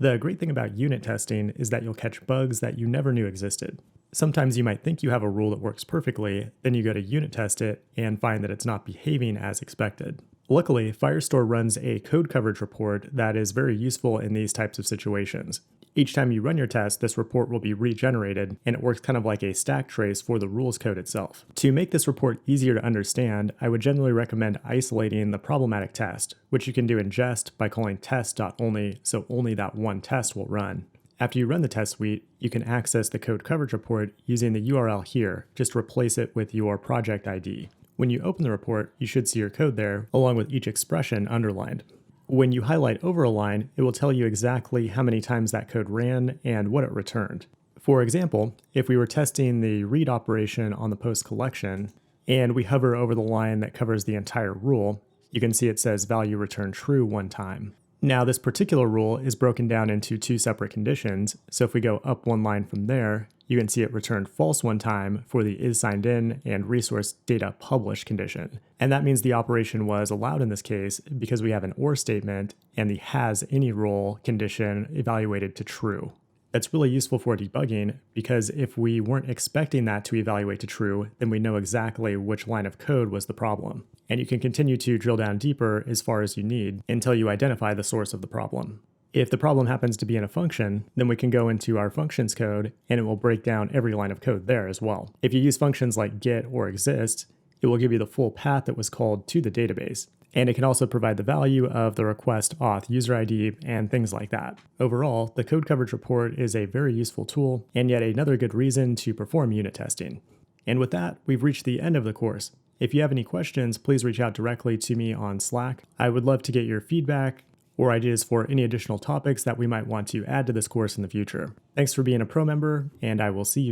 The great thing about unit testing is that you'll catch bugs that you never knew existed. Sometimes you might think you have a rule that works perfectly, then you go to unit test it and find that it's not behaving as expected. Luckily, Firestore runs a code coverage report that is very useful in these types of situations. Each time you run your test, this report will be regenerated, and it works kind of like a stack trace for the rules code itself. To make this report easier to understand, I would generally recommend isolating the problematic test, which you can do in Jest by calling test.only, so only that one test will run. After you run the test suite, you can access the code coverage report using the URL here. Just replace it with your project ID. When you open the report, you should see your code there, along with each expression underlined. When you highlight over a line, it will tell you exactly how many times that code ran and what it returned. For example, if we were testing the read operation on the post collection, and we hover over the line that covers the entire rule, you can see it says value returned true one time. Now, this particular rule is broken down into two separate conditions, so if we go up one line from there, you can see it returned false one time for the is signed in and resource data published condition. And that means the operation was allowed in this case because we have an or statement and the has any role condition evaluated to true. That's really useful for debugging because if we weren't expecting that to evaluate to true, then we know exactly which line of code was the problem. And you can continue to drill down deeper as far as you need until you identify the source of the problem. If the problem happens to be in a function, then we can go into our functions code and it will break down every line of code there as well. If you use functions like get or exist, it will give you the full path that was called to the database. And it can also provide the value of the request auth user ID and things like that. Overall, the code coverage report is a very useful tool and yet another good reason to perform unit testing. And with that, we've reached the end of the course. If you have any questions, please reach out directly to me on Slack. I would love to get your feedback or ideas for any additional topics that we might want to add to this course in the future. Thanks for being a pro member, and I will see you next time.